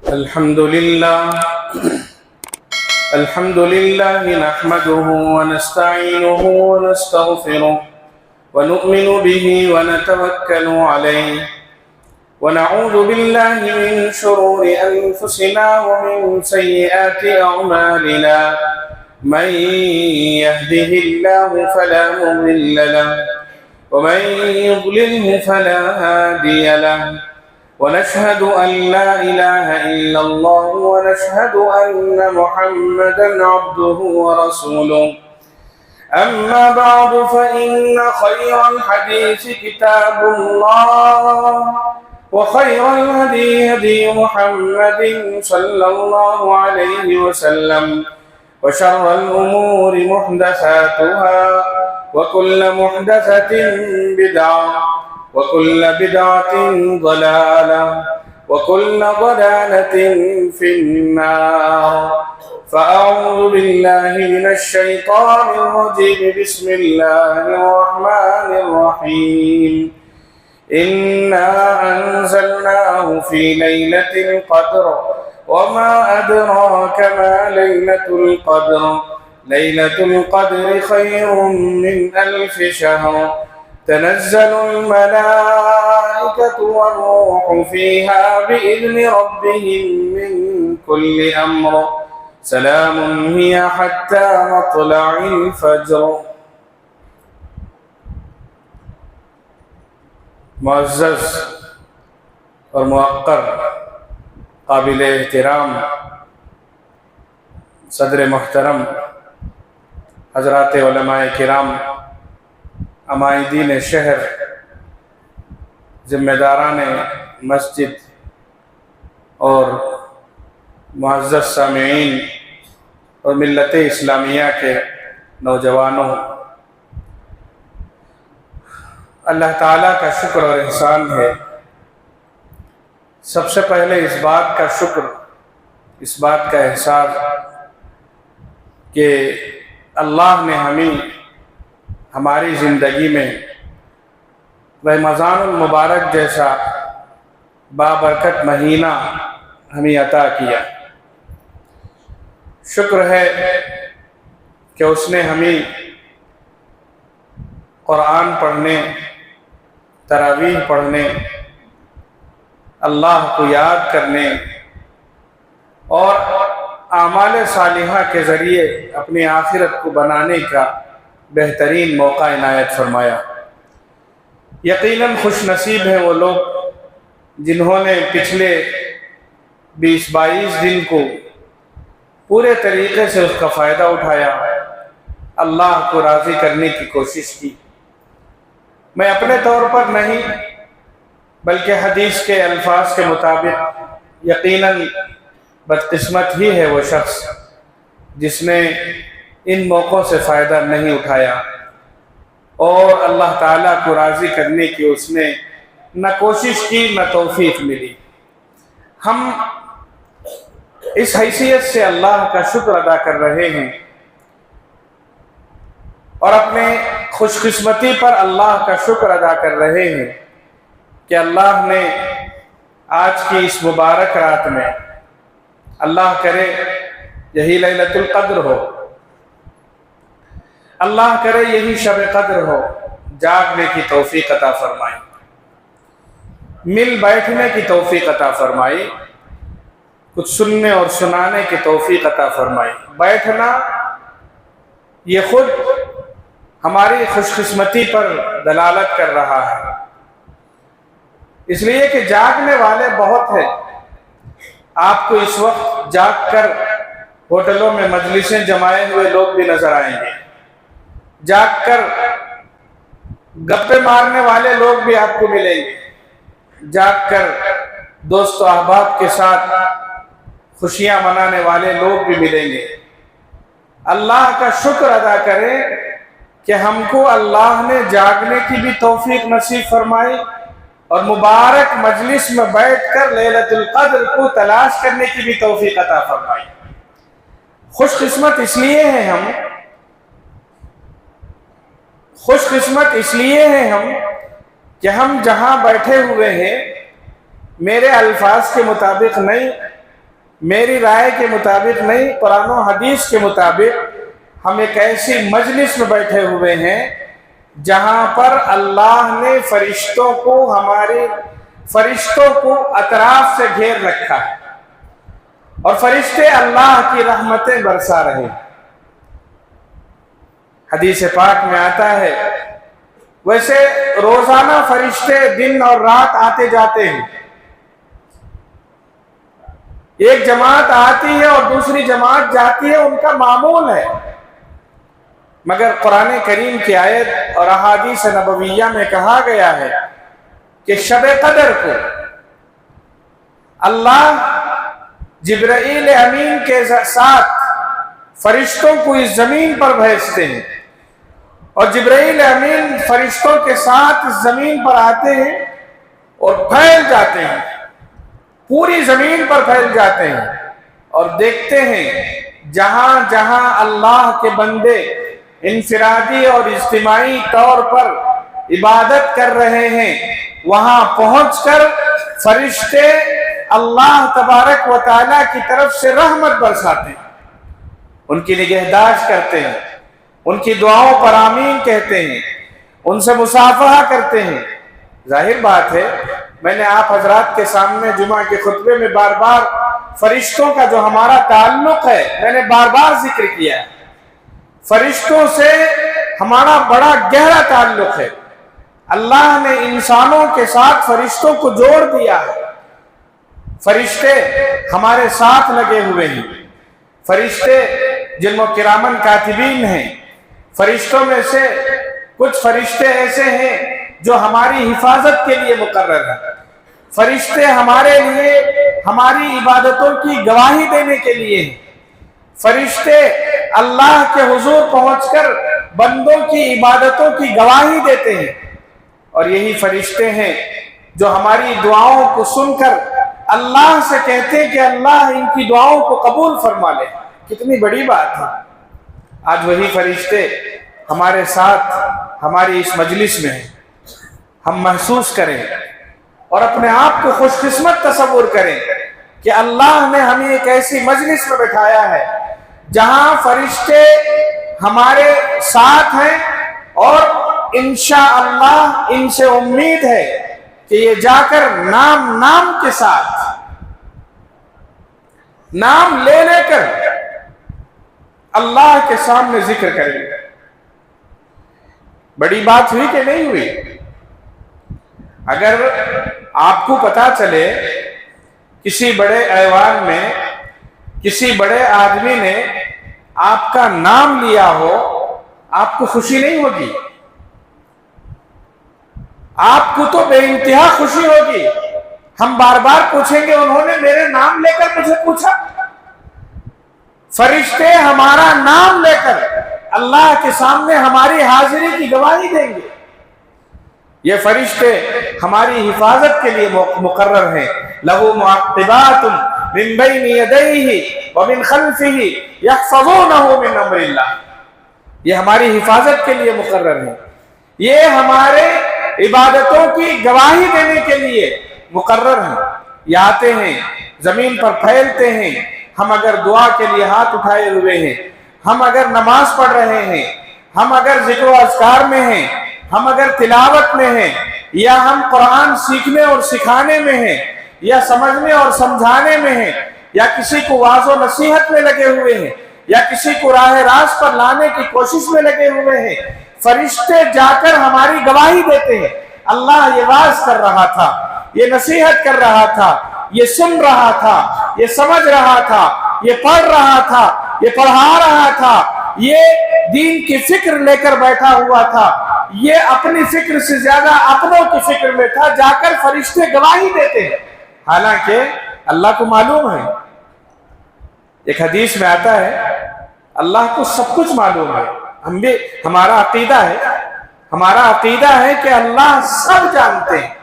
الحمد لله نحمده ونستعينه ونستغفره ونؤمن به ونتوكل عليه ونعوذ بالله من شرور أنفسنا ومن سيئات أعمالنا من يهده الله فلا مضل له ومن يضلله فلا هادي له ونشهد أن لا إله إلا الله ونشهد أن محمدا عبده ورسوله أما بعد فإن خير الحديث كتاب الله وخير الهدي هدي محمد صلى الله عليه وسلم وشر الأمور محدثاتها وكل محدثة بدعة وكل بدعة ضلالة وكل ضلالة في النار فأعوذ بالله من الشيطان الرجيم بسم الله الرحمن الرحيم إنا أنزلناه في ليلة القدر وما أدراك ما ليلة القدر ليلة القدر خير من 1000 شهر تنزل الملائكة والروح فيها بإذن ربهم من كل أمر سلام هي حتى مطلع الفجر۔ معزز اور موقر قابل احترام صدر محترم حضرات علماء کرام، عمائدین شہر، ذمہ داران مسجد اور معزز سامعین اور ملت اسلامیہ کے نوجوانوں، اللہ تعالیٰ کا شکر اور احسان ہے۔ سب سے پہلے اس بات کا شکر، اس بات کا احساس کہ اللہ نے ہماری زندگی میں رمضان المبارک جیسا بابرکت مہینہ ہمیں عطا کیا۔ شکر ہے کہ اس نے ہمیں قرآن پڑھنے، تراویح پڑھنے، اللہ کو یاد کرنے اور اعمال صالحہ کے ذریعے اپنی آخرت کو بنانے کا بہترین موقع عنایت فرمایا۔ یقیناً خوش نصیب ہیں وہ لوگ جنہوں نے پچھلے 20-22 دن کو پورے طریقے سے اس کا فائدہ اٹھایا، اللہ کو راضی کرنے کی کوشش کی۔ میں اپنے طور پر نہیں بلکہ حدیث کے الفاظ کے مطابق یقیناً بدقسمت ہی ہے وہ شخص جس نے ان موقعوں سے فائدہ نہیں اٹھایا اور اللہ تعالیٰ کو راضی کرنے کی اس نے نہ کوشش کی نہ توفیق ملی۔ ہم اس حیثیت سے اللہ کا شکر ادا کر رہے ہیں اور اپنے خوش قسمتی پر اللہ کا شکر ادا کر رہے ہیں کہ اللہ نے آج کی اس مبارک رات میں، اللہ کرے یہی لیلۃ القدر ہو، اللہ کرے یہی شب قدر ہو، جاگنے کی توفیق عطا فرمائی، مل بیٹھنے کی توفیق عطا فرمائی، کچھ سننے اور سنانے کی توفیق عطا فرمائی۔ بیٹھنا یہ خود ہماری خوش قسمتی پر دلالت کر رہا ہے، اس لیے کہ جاگنے والے بہت ہیں۔ آپ کو اس وقت جاگ کر ہوٹلوں میں مجلسیں جمائے ہوئے لوگ بھی نظر آئیں گے، جاگ کر گپے مارنے والے لوگ بھی آپ کو ملیں گے، جاگ کر دوست و احباب کے ساتھ خوشیاں منانے والے لوگ بھی ملیں گے۔ اللہ کا شکر ادا کریں کہ ہم کو اللہ نے جاگنے کی بھی توفیق نصیب فرمائی اور مبارک مجلس میں بیٹھ کر لیلۃ القدر کو تلاش کرنے کی بھی توفیق عطا فرمائی۔ خوش قسمت اس لیے ہیں ہم خوش قسمت اس لیے ہیں ہم کہ ہم جہاں بیٹھے ہوئے ہیں میرے الفاظ کے مطابق نہیں میری رائے کے مطابق نہیں، قرآن و حدیث کے مطابق ہم ایک ایسی مجلس میں بیٹھے ہوئے ہیں جہاں پر اللہ نے فرشتوں کو اطراف سے گھیر رکھا ہے اور فرشتے اللہ کی رحمتیں برسا رہے ہیں۔ حدیث پاک میں آتا ہے ویسے روزانہ فرشتے دن اور رات آتے جاتے ہیں، ایک جماعت آتی ہے اور دوسری جماعت جاتی ہے، ان کا معمول ہے، مگر قرآن کریم کی آیت اور احادیث نبویہ میں کہا گیا ہے کہ شب قدر کو اللہ جبرائیل امین کے ساتھ فرشتوں کو اس زمین پر بھیجتے ہیں اور جبرائیل امین فرشتوں کے ساتھ اس زمین پر آتے ہیں اور پھیل جاتے ہیں، پوری زمین پر پھیل جاتے ہیں اور دیکھتے ہیں جہاں جہاں اللہ کے بندے انفرادی اور اجتماعی طور پر عبادت کر رہے ہیں، وہاں پہنچ کر فرشتے اللہ تبارک و تعالیٰ کی طرف سے رحمت برساتے ہیں، ان کی نگہداشت کرتے ہیں، ان کی دعاؤں پر آمین کہتے ہیں، ان سے مصافحہ کرتے ہیں۔ ظاہر بات ہے، میں نے آپ حضرات کے سامنے جمعہ کے خطبے میں بار بار فرشتوں کا جو ہمارا تعلق ہے میں نے بار بار ذکر کیا ہے۔ فرشتوں سے ہمارا بڑا گہرا تعلق ہے، اللہ نے انسانوں کے ساتھ فرشتوں کو جوڑ دیا ہے، فرشتے ہمارے ساتھ لگے ہوئے ہیں، فرشتے جن و کرامن کاتبین ہیں، فرشتوں میں سے کچھ فرشتے ایسے ہیں جو ہماری حفاظت کے لیے مقرر ہیں، فرشتے ہمارے لیے ہماری عبادتوں کی گواہی دینے کے لیے ہیں، فرشتے اللہ کے حضور پہنچ کر بندوں کی عبادتوں کی گواہی دیتے ہیں، اور یہی فرشتے ہیں جو ہماری دعاؤں کو سن کر اللہ سے کہتے ہیں کہ اللہ ان کی دعاؤں کو قبول فرما لے۔ کتنی بڑی بات ہے، آج وہی فرشتے ہمارے ساتھ ہماری اس مجلس میں ہیں۔ ہم محسوس کریں اور اپنے آپ کو خوش قسمت تصور کریں کہ اللہ نے ہمیں ایک ایسی مجلس میں بٹھایا ہے جہاں فرشتے ہمارے ساتھ ہیں، اور انشاءاللہ ان سے امید ہے کہ یہ جا کر نام کے ساتھ نام لے کر اللہ کے سامنے ذکر کریں گے۔ بڑی بات ہوئی کہ نہیں ہوئی؟ اگر آپ کو پتا چلے کسی بڑے ایوان میں کسی بڑے آدمی نے آپ کا نام لیا ہو، آپ کو خوشی نہیں ہوگی؟ آپ کو تو بے انتہا خوشی ہوگی۔ ہم بار بار پوچھیں گے انہوں نے میرے نام لے کر مجھے پوچھا۔ فرشتے ہمارا نام لے کر اللہ کے سامنے ہماری حاضری کی گواہی دیں گے۔ یہ فرشتے ہماری حفاظت کے لیے مقرر ہیں۔ لَهُ مُعَقِّبَاتٌ مِّن بَيْنِ يَدَيْهِ وَمِن خَلْفِهِ يَحْفَظُونَهُ مِنْ أَمْرِ اللَّهِ، یہ ہماری حفاظت کے لیے مقرر ہیں، یہ ہمارے عبادتوں کی گواہی دینے کے لیے مقرر ہیں۔ یہ آتے ہیں، زمین پر پھیلتے ہیں، ہم اگر دعا کے لیے ہاتھ اٹھائے ہوئے ہیں، ہم اگر نماز پڑھ رہے ہیں، ہم اگر ذکر و اذکار میں ہیں، ہم اگر تلاوت میں ہیں، یا ہم قرآن سیکھنے اور سکھانے میں ہیں، یا سمجھنے اور سمجھانے میں ہیں، یا کسی کو واعظ و نصیحت میں لگے ہوئے ہیں، یا کسی کو راہ راست پر لانے کی کوشش میں لگے ہوئے ہیں، فرشتے جا کر ہماری گواہی دیتے ہیں۔ اللہ یہ واعظ کر رہا تھا، یہ نصیحت کر رہا تھا، یہ سن رہا تھا، یہ سمجھ رہا تھا، یہ پڑھ رہا تھا، یہ پڑھا رہا تھا، یہ دین کی فکر لے کر بیٹھا ہوا تھا، یہ اپنی فکر سے زیادہ اپنوں کی فکر میں تھا، جا کر فرشتے گواہی دیتے ہیں، حالانکہ اللہ کو معلوم ہے۔ ایک حدیث میں آتا ہے اللہ کو سب کچھ معلوم ہے۔ ہمارا عقیدہ ہے کہ اللہ سب جانتے ہیں۔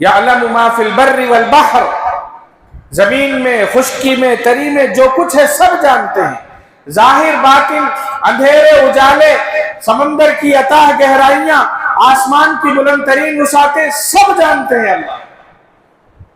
یعلم ما فی البر والبحر، زمین میں، خشکی میں، تری میں جو کچھ ہے سب جانتے ہیں، ظاہر باطن، اندھیرے اجالے، سمندر کی اتاہ گہرائیاں، آسمان کی بلند ترین وسعتیں، سب جانتے ہیں اللہ۔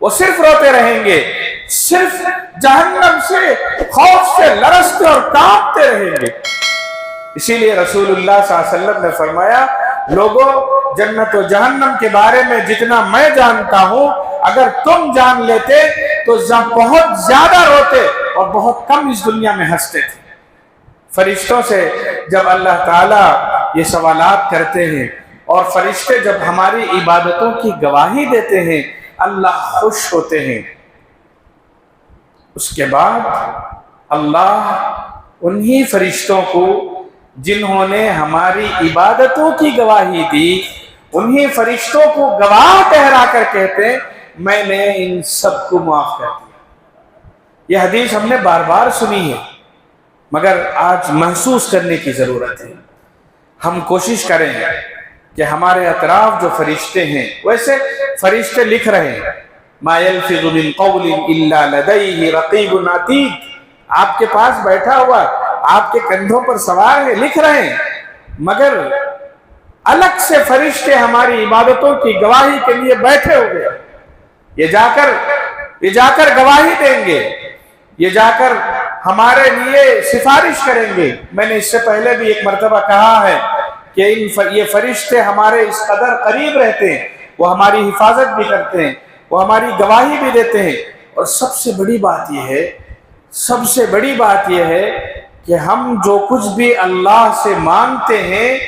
وہ صرف روتے رہیں گے، صرف جہنم سے خوف سے لرزتے اور کانپتے رہیں گے۔ اسی لیے رسول اللہ صلی اللہ علیہ وسلم نے فرمایا، لوگوں جنت و جہنم کے بارے میں جتنا میں جانتا ہوں اگر تم جان لیتے تو بہت زیادہ روتے اور بہت کم اس دنیا میں ہنستے تھے۔ فرشتوں سے جب اللہ تعالیٰ یہ سوالات کرتے ہیں اور فرشتے جب ہماری عبادتوں کی گواہی دیتے ہیں، اللہ خوش ہوتے ہیں۔ اس کے بعد اللہ انہی فرشتوں کو جنہوں نے ہماری عبادتوں کی گواہی دی، انہی فرشتوں کو گواہ ٹھہرا کر کہتے ہیں میں نے ان سب کو معاف کر دیا۔ یہ حدیث ہم نے بار بار سنی ہے، مگر آج محسوس کرنے کی ضرورت ہے۔ ہم کوشش کریں کہ ہمارے اطراف جو فرشتے ہیں، ویسے فرشتے لکھ رہے ہیں ما یلفظ من قول الا لدیہ رقیب عتید، آپ کے پاس بیٹھا ہوا، آپ کے کندھوں پر سوار ہے، لکھ رہے ہیں، مگر الگ سے فرشتے ہماری عبادتوں کی گواہی کے لیے بیٹھے ہوئے، یہ جا کر گواہی دیں گے، یہ جا کر ہمارے لیے سفارش کریں گے۔ میں نے اس سے پہلے بھی ایک مرتبہ کہا ہے کہ یہ فرشتے ہمارے اس قدر قریب رہتے ہیں، وہ ہماری حفاظت بھی کرتے ہیں، وہ ہماری گواہی بھی دیتے ہیں، اور سب سے بڑی بات یہ ہے کہ ہم جو کچھ بھی اللہ سے مانگتے ہیں،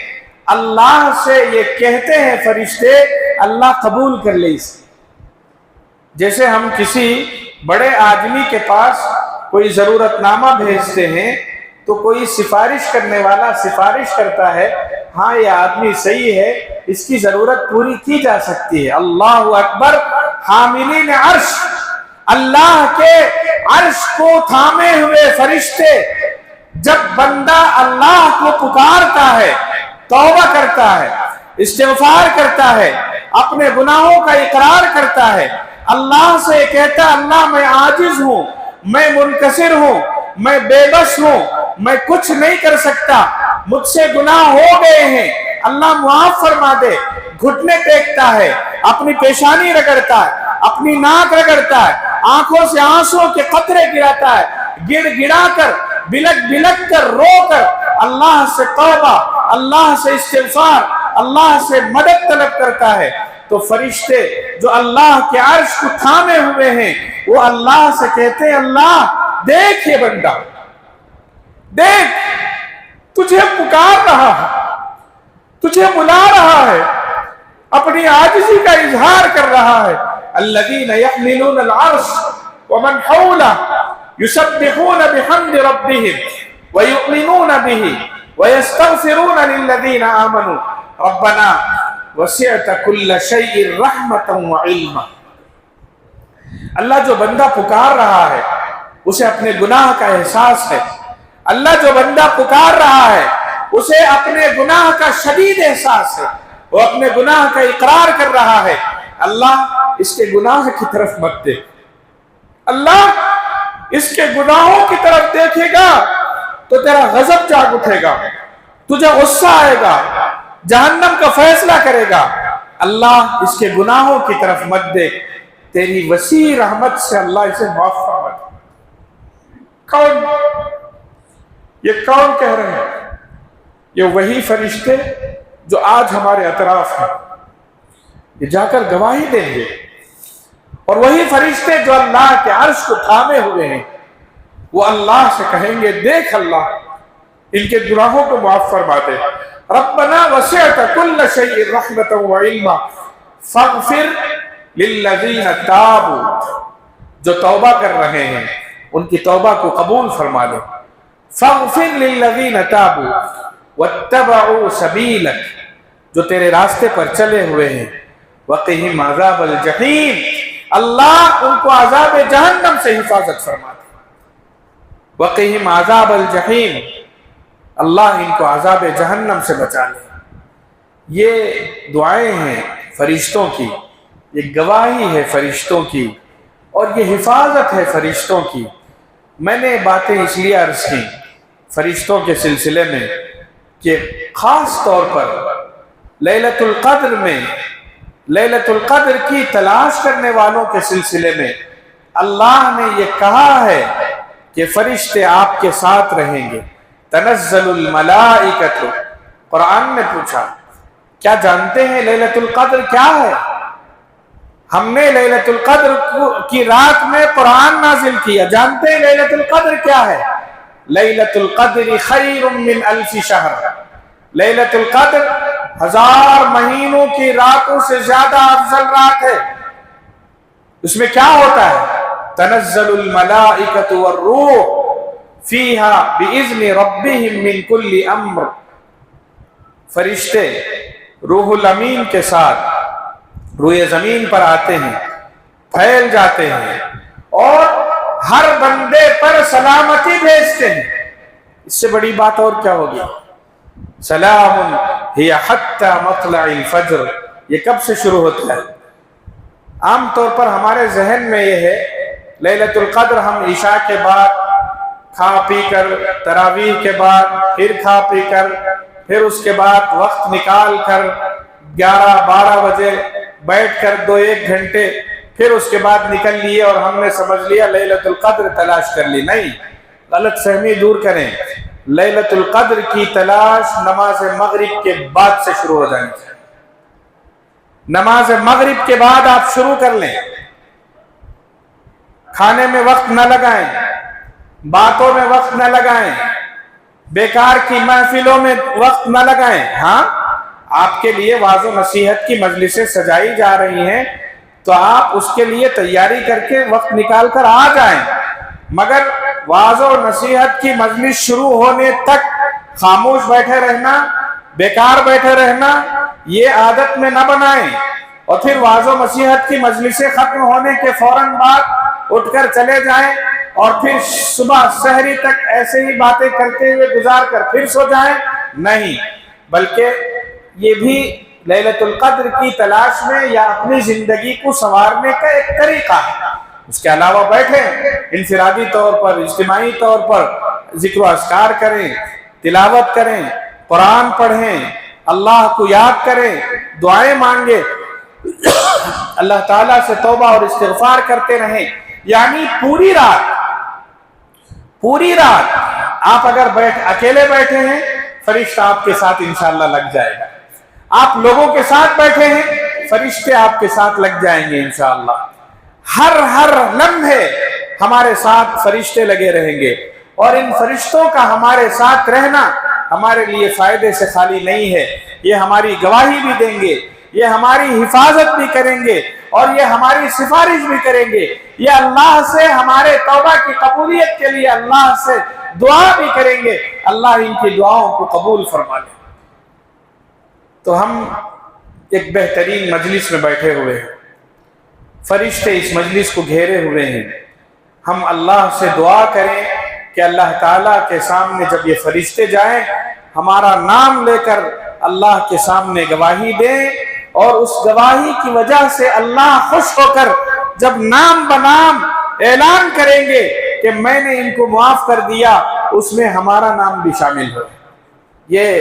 اللہ سے یہ کہتے ہیں فرشتے اللہ قبول کر لے اسے۔ جیسے ہم کسی بڑے آدمی کے پاس کوئی ضرورت نامہ بھیجتے ہیں تو کوئی سفارش کرنے والا سفارش کرتا ہے، ہاں یہ آدمی صحیح ہے، اس کی ضرورت پوری کی جا سکتی ہے۔ اللہ اکبر، حاملین عرش، اللہ کے عرش کو تھامے ہوئے فرشتے جب بندہ اللہ کو پکارتا ہے، توبہ کرتا ہے، استغفار کرتا ہے، اپنے گناہوں کا اقرار کرتا ہے، اللہ سے کہتا ہے اللہ میں عاجز ہوں، میں منکسر ہوں، میں بے بس ہوں، میں کچھ نہیں کر سکتا، مجھ سے گناہ ہو گئے ہیں، اللہ معاف فرما دے، گھٹنے ٹیکتا ہے، اپنی پیشانی رگڑتا ہے، اپنی ناک رگڑتا ہے، آنکھوں سے آنسوں کے قطرے گراتا ہے، گڑ گڑا کر بلک کر رو کر اللہ سے توبہ، اللہ سے استغفار، اللہ سے مدد طلب کرتا ہے، تو فرشتے جو اللہ کے عرش کو تھامے ہوئے ہیں وہ اللہ سے کہتے ہیں اللہ دیکھ یہ بندہ، دیکھ تجھے پکار رہا ہے، تجھے بلا رہا ہے، اپنی عاجزی کا اظہار کر رہا ہے۔ الذین یحملون العرش ومن حولہ یسبحون بحمد ربهم ویؤمنون به ویستغفرون للذین آمنوا ربنا وسعت كل شيء رحمة وعلما۔ اللہ جو بندہ پکار رہا ہے اسے اپنے گناہ کا احساس ہے، اللہ جو بندہ پکار رہا ہے اسے اپنے گناہ کا شدید احساس ہے، وہ اپنے گناہ کا اقرار کر رہا ہے، اللہ اس کے گناہ کی طرف مت دیکھ، اللہ اس کے گناہوں کی طرف دیکھے گا تو تیرا غضب جاگ اٹھے گا، تجھے غصہ آئے گا، جہنم کا فیصلہ کرے گا۔ اللہ اس کے گناہوں کی طرف مت دیکھ، تیری وسیع رحمت سے اللہ اسے معاف فرما دے۔ یہ کون کہہ رہے ہیں؟ یہ وہی فرشتے جو آج ہمارے اطراف ہیں، یہ جا کر گواہی دیں گے، اور وہی فرشتے جو اللہ کے عرش کو تھامے ہوئے ہیں وہ اللہ سے کہیں گے دیکھ اللہ ان کے گناہوں کو معاف فرما دے، ربنا وسعت كل شيء رحمة وعلما فاغفر للذین تابوا، جو توبہ کر رہے ہیں ان کی توبہ کو قبول فرما لے، فاغفر للذین تابوا واتبعوا سبیلک، جو تیرے راستے پر چلے ہوئے ہیں، وقہم عذاب الجحیم، اللہ ان کو عذاب جہنم سے حفاظت فرما دے، وقہم عذاب الجحیم، اللہ ان کو عذاب جہنم سے بچا لے۔ یہ دعائیں ہیں فرشتوں کی، یہ گواہی ہے فرشتوں کی، اور یہ حفاظت ہے فرشتوں کی۔ میں نے باتیں اس لیے عرض کی فرشتوں کے سلسلے میں کہ خاص طور پر لیلۃ القدر میں لیلۃ القدر کی تلاش کرنے والوں کے سلسلے میں اللہ نے یہ کہا ہے کہ فرشتے آپ کے ساتھ رہیں گے. تنزل الملائکۃ. قرآن نے پوچھا کیا جانتے ہیں لیلۃ القدر کیا ہے؟ ہم نے لیلۃ القدر کی رات میں قرآن نازل کیا. جانتے ہیں لیلۃ القدر کیا ہے؟ لیلۃ القدر خیر من الف شہر. لیلۃ القدر 1000 مہینوں کی راتوں سے زیادہ افضل رات ہے. اس میں کیا ہوتا ہے؟ تنزل الملائکۃ والروح فیہا باذن ربہم من کل امر. فرشتے روح الامین کے ساتھ روئے زمین پر آتے ہیں، پھیل جاتے ہیں اور ہر بندے پر سلامتی بھیجتے ہیں. اس سے بڑی بات اور کیا ہوگی؟ سلام ہی حتی مطلع الفجر. یہ کب سے شروع ہوتا ہے؟ عام طور پر ہمارے ذہن میں یہ ہے لیلۃ القدر ہم عشاء کے بعد کھا پی کر، تراویح کے بعد پھر کھا پی کر، پھر اس کے بعد وقت نکال کر 11-12 بجے بیٹھ کر 2-1 گھنٹے، پھر اس کے بعد نکل لیے اور ہم نے سمجھ لیا لیلۃ القدر تلاش کر لی. نہیں، غلط فہمی دور کریں. لیلۃ القدر کی تلاش نماز مغرب کے بعد سے شروع ہو جانی چاہیے. نماز مغرب کے بعد آپ شروع کر لیں. کھانے میں وقت نہ لگائیں، باتوں میں وقت نہ لگائیں، بیکار کی محفلوں میں وقت نہ لگائیں. ہاں، آپ کے لیے واعظ و نصیحت کی مجلسیں سجائی جا رہی ہیں تو آپ اس کے لیے تیاری کر کے وقت نکال کر آ جائیں، مگر واعظ و نصیحت کی مجلس شروع ہونے تک خاموش بیٹھے رہنا، بیکار بیٹھے رہنا، یہ عادت میں نہ بنائیں. اور پھر واعظ و نصیحت کی مجلسیں ختم ہونے کے فوراً بعد اٹھ کر چلے جائیں اور پھر صبح سحری تک ایسے ہی باتیں کرتے ہوئے گزار کر پھر سو جائیں. نہیں، بلکہ یہ بھی لیلۃ القدر کی تلاش میں یا اپنی زندگی کو سنوارنے کا ایک طریقہ ہے. اس کے علاوہ بیٹھیں، انفرادی طور پر، اجتماعی طور پر ذکر و اذکار کریں، تلاوت کریں، قرآن پڑھیں، اللہ کو یاد کریں، دعائیں مانگیں، اللہ تعالیٰ سے توبہ اور استغفار کرتے رہیں. یعنی پوری رات آپ اگر اکیلے بیٹھے ہیں، فرشتہ آپ کے ساتھ انشاءاللہ لگ جائے گا. آپ لوگوں کے ساتھ بیٹھے ہیں، فرشتے آپ کے ساتھ لگ جائیں گے انشاءاللہ. ہر لمحے ہمارے ساتھ فرشتے لگے رہیں گے، اور ان فرشتوں کا ہمارے ساتھ رہنا ہمارے لیے فائدے سے خالی نہیں ہے. یہ ہماری گواہی بھی دیں گے، یہ ہماری حفاظت بھی کریں گے، اور یہ ہماری سفارش بھی کریں گے. یہ اللہ سے ہمارے توبہ کی قبولیت کے لیے اللہ سے دعا بھی کریں گے. اللہ ان کی دعاؤں کو قبول فرما لے. تو ہم ایک بہترین مجلس میں بیٹھے ہوئے ہیں، فرشتے اس مجلس کو گھیرے ہوئے ہیں. ہم اللہ سے دعا کریں کہ اللہ تعالیٰ کے سامنے جب یہ فرشتے جائیں، ہمارا نام لے کر اللہ کے سامنے گواہی دیں، اور اس گواہی کی وجہ سے اللہ خوش ہو کر جب نام بنام اعلان کریں گے کہ میں نے ان کو معاف کر دیا، اس میں ہمارا نام بھی شامل ہو. یہ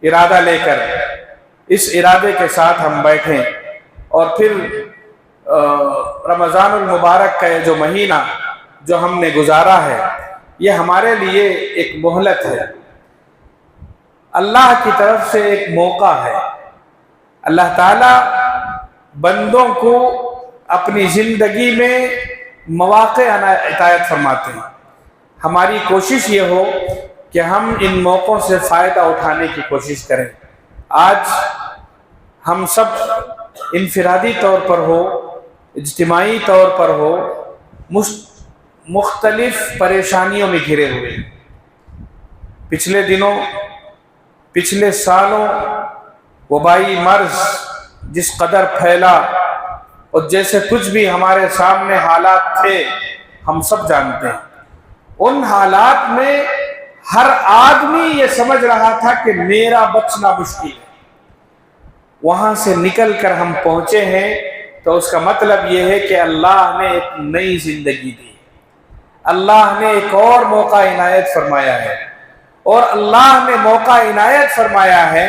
ارادہ لے کر، اس ارادے کے ساتھ ہم بیٹھیں. اور پھر رمضان المبارک کا یہ جو مہینہ جو ہم نے گزارا ہے، یہ ہمارے لیے ایک مہلت ہے، اللہ کی طرف سے ایک موقع ہے. اللہ تعالیٰ بندوں کو اپنی زندگی میں مواقع عنایت فرماتے ہیں. ہماری کوشش یہ ہو کہ ہم ان موقعوں سے فائدہ اٹھانے کی کوشش کریں. آج ہم سب انفرادی طور پر ہو، اجتماعی طور پر ہو، مختلف پریشانیوں میں گھرے ہوئے ہیں. پچھلے دنوں، پچھلے سالوں وبائی مرض جس قدر پھیلا، اور جیسے کچھ بھی ہمارے سامنے حالات تھے ہم سب جانتے ہیں. ان حالات میں ہر آدمی یہ سمجھ رہا تھا کہ میرا بچنا مشکل ہے. وہاں سے نکل کر ہم پہنچے ہیں تو اس کا مطلب یہ ہے کہ اللہ نے ایک نئی زندگی دی، اللہ نے ایک اور موقع عنایت فرمایا ہے. اور اللہ نے موقع عنایت فرمایا ہے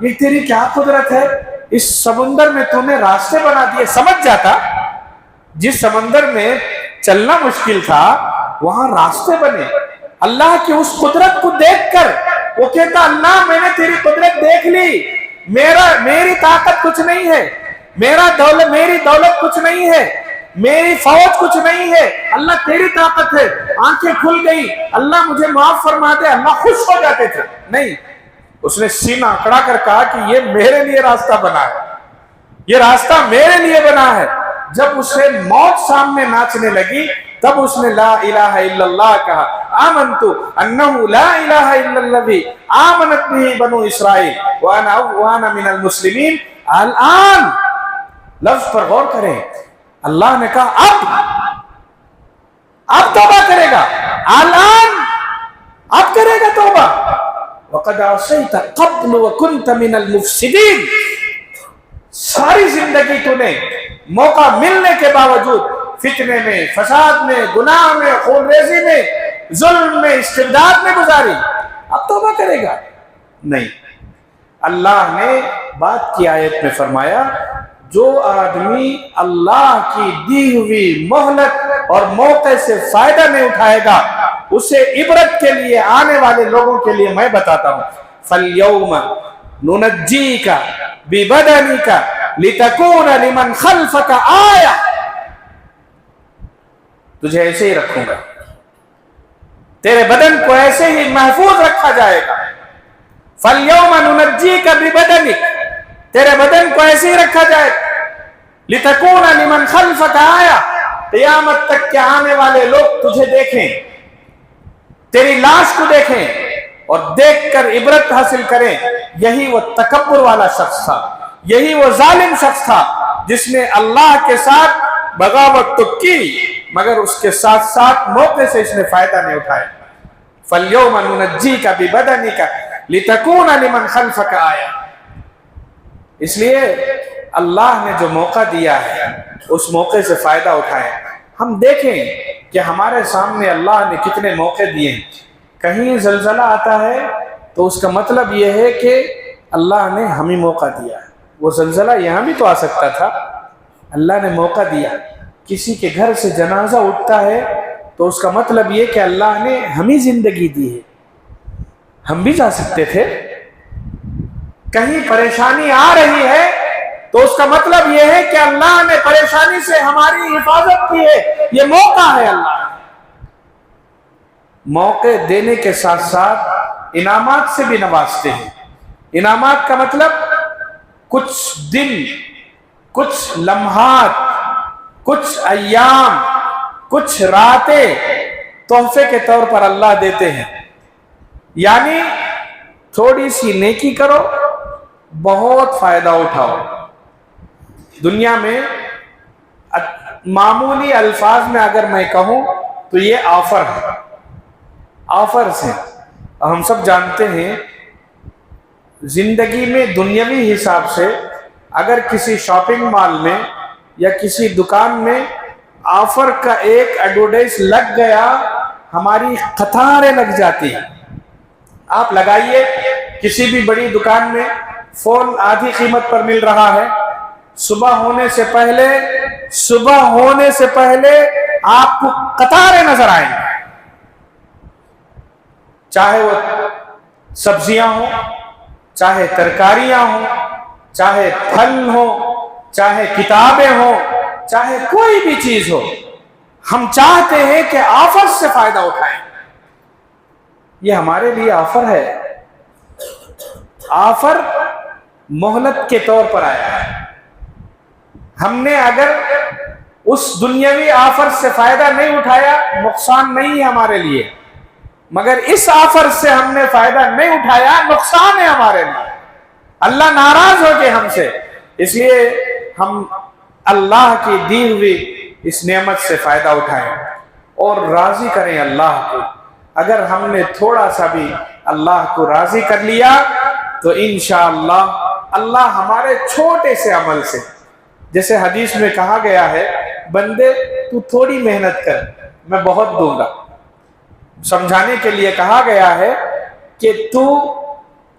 یہ تیری کیا قدرت ہے، اس سمندر میں تو نے راستے بنا دیے. سمجھ جاتا جس سمندر میں چلنا مشکل تھا وہاں راستے بنے. اللہ کی اس قدرت کو دیکھ کر وہ کہتا اللہ میں نے تیری قدرت دیکھ لی، میری طاقت کچھ نہیں ہے، میری دولت کچھ نہیں ہے، میری فوج کچھ نہیں ہے، اللہ تیری طاقت ہے. آنکھیں کھل گئی، اللہ مجھے معاف فرما دے. اللہ خوش ہو جاتے تھے. نہیں، اس نے سینہ اکڑا کر کہا کہ یہ میرے لیے راستہ بنا ہے، یہ راستہ میرے لیے بنا ہے. جب اسے موت سامنے ناچنے لگی تب اس نے لا الہ الا اللہ کہا. آمنت انہ لا الہ الا الذی آمنت بہ بنو اسرائیل وانا من المسلمین. الان لفظ پر غور کریں. اللہ نے کہا اب توبہ کرے گا، الان اب کرے گا توبہ. وقد عصیت قبل وکنت من المفسدین. ساری زندگی تو نے موقع ملنے کے باوجود فتنے میں، فساد میں، گناہ میں، خون ریزی میں، ظلم میں، استبداد میں گزاری. اب توبہ کرے گا؟ نہیں. اللہ نے بات کی آیت میں فرمایا جو آدمی اللہ کی دی ہوئی مہلت اور موقع سے فائدہ نہیں اٹھائے گا اسے عبرت کے لیے آنے والے لوگوں کے لیے میں بتاتا ہوں. فَالْيَوْمَ نُنَجِّيكَ بِبَدَنِكَ لِتَكُونَ لِمَنْ خَلْفَكَ آیَةً. تجھے ایسے ہی رکھوں گا، تیرے بدن کو ایسے ہی محفوظ رکھا جائے گا. فَالْيَوْمَ نُنَجِّيكَ بِبَدَنِكَ، تیرے بدن کو ایسے ہی رکھا جائے گا. لِتَكُونَ لِمَنْ خَلْفَكَ آیَةً، قیامت تک کے آنے والے لوگ تجھے دیکھیں، تیری لاش کو دیکھیں اور دیکھ کر عبرت حاصل کریں. یہی وہ تکبر والا شخص تھا، یہی وہ ظالم شخص تھا جس نے اللہ کے ساتھ بغاوت تو کی مگر اس کے ساتھ ساتھ موقع سے اس نے فائدہ نہیں اٹھایا. فَالْيَوْمَ نُنَجِّيكَ بِبَدَنِكَ لِتَكُونَ لِمَنْ خَلْفَكَ آیَةً. اس لیے اللہ نے جو موقع دیا ہے اس موقع سے فائدہ اٹھائیں. ہم دیکھیں کہ ہمارے سامنے اللہ نے کتنے موقع دیے ہیں. کہیں زلزلہ آتا ہے تو اس کا مطلب یہ ہے کہ اللہ نے ہمیں موقع دیا ہے. وہ زلزلہ یہاں بھی تو آ سکتا تھا، اللہ نے موقع دیا. کسی کے گھر سے جنازہ اٹھتا ہے تو اس کا مطلب یہ کہ اللہ نے ہمیں زندگی دی ہے، ہم بھی جا سکتے تھے. کہیں پریشانی آ رہی ہے تو اس کا مطلب یہ ہے کہ اللہ نے پریشانی سے ہماری حفاظت کی ہے، یہ موقع ہے. اللہ موقع دینے کے ساتھ ساتھ انعامات سے بھی نوازتے ہیں. انعامات کا مطلب کچھ دن، کچھ لمحات، کچھ ایام، کچھ راتیں تحفے کے طور پر اللہ دیتے ہیں. یعنی تھوڑی سی نیکی کرو، بہت فائدہ اٹھاؤ. دنیا میں معمولی الفاظ میں اگر میں کہوں تو یہ آفر ہے، آفرز ہیں. ہم سب جانتے ہیں زندگی میں دنیاوی حساب سے اگر کسی شاپنگ مال میں یا کسی دکان میں آفر کا ایک ایڈورٹائز لگ گیا ہماری قطاریں لگ جاتی ہیں. آپ لگائیے کسی بھی بڑی دکان میں فون آدھی قیمت پر مل رہا ہے، صبح ہونے سے پہلے آپ کو قطاریں نظر آئیں گی. چاہے وہ سبزیاں ہوں، چاہے ترکاریاں ہوں، چاہے پھل ہوں، چاہے کتابیں ہوں، چاہے کوئی بھی چیز ہو، ہم چاہتے ہیں کہ آفر سے فائدہ اٹھائیں. یہ ہمارے لیے آفر ہے. آفر مہلت کے طور پر آیا ہے. ہم نے اگر اس دنیاوی آفر سے فائدہ نہیں اٹھایا نقصان نہیں ہے ہمارے لیے، مگر اس آفر سے ہم نے فائدہ نہیں اٹھایا نقصان ہے ہمارے لیے. اللہ ناراض ہو گئے ہم سے. اس لیے ہم اللہ کی دی ہوئی اس نعمت سے فائدہ اٹھائیں اور راضی کریں اللہ کو. اگر ہم نے تھوڑا سا بھی اللہ کو راضی کر لیا تو انشاءاللہ اللہ ہمارے چھوٹے سے عمل سے، جیسے حدیث میں کہا گیا ہے بندے تو تھوڑی محنت کر میں بہت دوں گا. سمجھانے کے لیے کہا گیا ہے کہ تو